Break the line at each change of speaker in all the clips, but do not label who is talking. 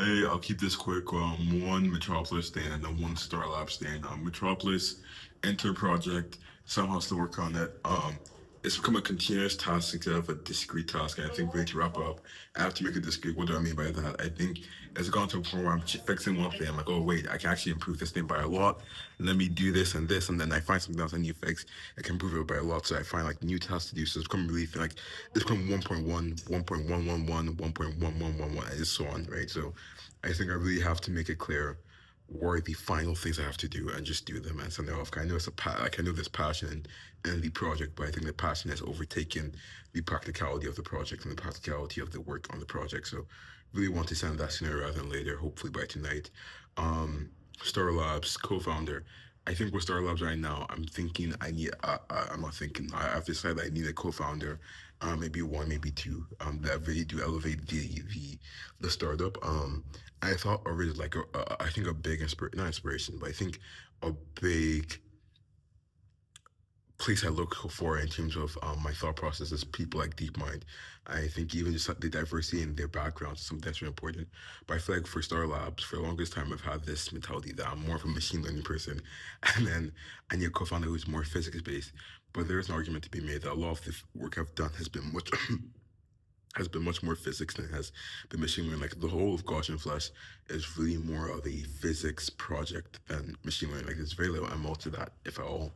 Hey, I'll keep this quick. One Metropolis stand and then one Star Lab stand. Metropolis Enter project somehow still work on it. It's become a continuous task instead of a discrete task. And I think we need to wrap up. I have to make it discrete. What do I mean by that? I think it's gone to a point where I'm fixing one thing. I'm like, oh wait, I can actually improve this thing by a lot. Let me do this, and then I find something else I need to fix. I can improve it by a lot. So I find like new tasks to do. So it's become really like it's become 1.1, 1.111, 1.1111, and so on, right? So I think I really have to make it clear what are the final things I have to do and just do them and send it off. I know it's like I know there's passion in the project, but I think the passion has overtaken the practicality of the project and the practicality of the work on the project. So really want to send that sooner rather than later, hopefully by tonight. Um, Star Labs co-founder. I think with Star Labs right now, I'm thinking I need. I'm not thinking. I've decided I need a co-founder, maybe one, maybe two, that really do elevate the startup. I thought already like I think a big not inspiration, but I think a big place I look for in terms of my thought process is people like DeepMind. I think even just the diversity in their backgrounds is something that's really important. But I feel like for Star Labs, for the longest time, I've had this mentality that I'm more of a machine learning person, and then I need a co-founder who's more physics based. But there is an argument to be made that a lot of the work I've done has been much has been much more physics than it has been machine learning. Like the whole of Gaussian Flash is really more of a physics project than machine learning. Like there's very little ML to that, if at all.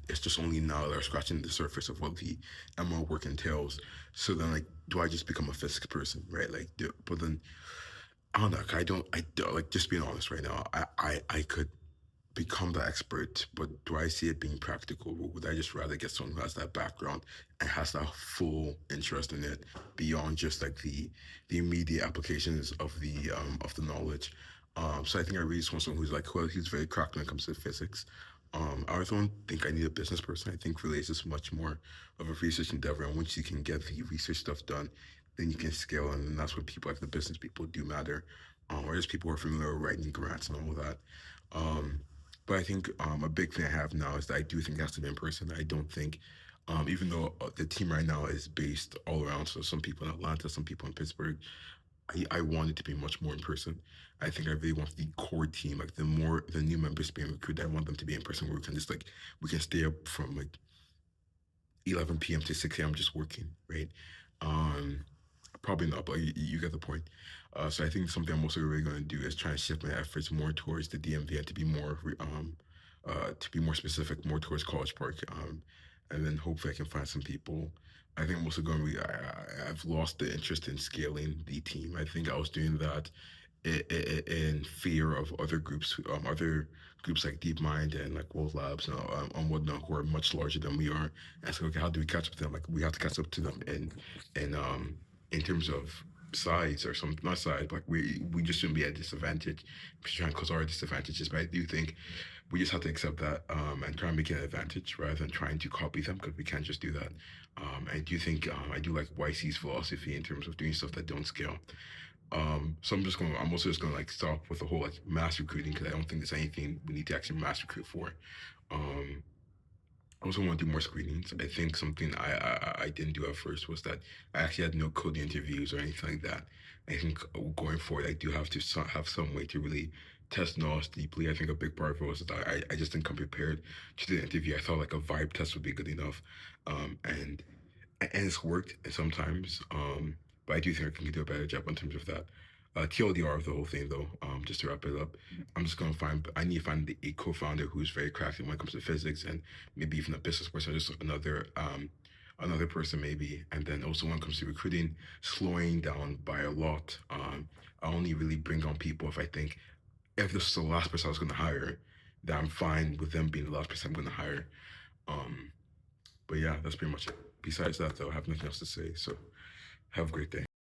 It's just only now they're scratching the surface of what the ML work entails. So then, like, do I just become a physics person, right? Like, but then I don't know. Like, I don't, like just being honest right now. I could become the expert, but do I see it being practical? Or would I just rather get someone who has that background and has that full interest in it beyond just like the immediate applications of the knowledge? So I think I really just want someone who's like who's very cracked when it comes to physics. I also don't think I need a business person. I think really it's just much more of a research endeavor. And once you can get the research stuff done, then you can scale, and then that's what people like the business people do matter. Or just people who are familiar with writing grants and all of that. Um, but I think a big thing I have now is that I do think it has to be in person. I don't think, even though the team right now is based all around, so some people in Atlanta, some people in Pittsburgh, I want it to be much more in person. I think I really want the core team, like the new members being recruited, I want them to be in person where we can just like we can stay up from like 11 p.m. to 6 a.m. just working, right? Um, Probably not, but you get the point. So I think something I'm also really going to do is try and shift my efforts more towards the DMV and to be more specific, more towards College Park, and then hopefully I can find some people. I think I'm also going to I've lost the interest in scaling the team. I think I was doing that in fear of other groups like DeepMind and like World Labs and whatnot who are much larger than we are. And so, okay, how do we catch up to them? Like we have to catch up to them in terms of size or some not size, but like we just shouldn't be at a disadvantage. We should try and cause our disadvantages. But I do think we just have to accept that and try and make it an advantage rather than trying to copy them because we can't just do that. I do think I do like YC's philosophy in terms of doing stuff that don't scale. So I'm also just gonna like stop with the whole like mass recruiting because I don't think there's anything we need to actually mass recruit for. Um, I also want to do more screenings. I think something I didn't do at first was that I actually had no coding interviews or anything like that. I think going forward, I do have to have some way to really test knowledge deeply. I think a big part of it was that I just didn't come prepared to the interview. I thought like a vibe test would be good enough, and it's worked sometimes. But I do think I can do a better job in terms of that. TLDR of the whole thing, though, just to wrap it up, I'm just gonna find. I need to find a co-founder who's very crafty when it comes to physics, and maybe even a business person, just another person maybe. And then also when it comes to recruiting, slowing down by a lot. I only really bring on people if I think if this is the last person I was gonna hire, that I'm fine with them being the last person I'm gonna hire. Um, but yeah, that's pretty much it. Besides that, though, I have nothing else to say. So have a great day.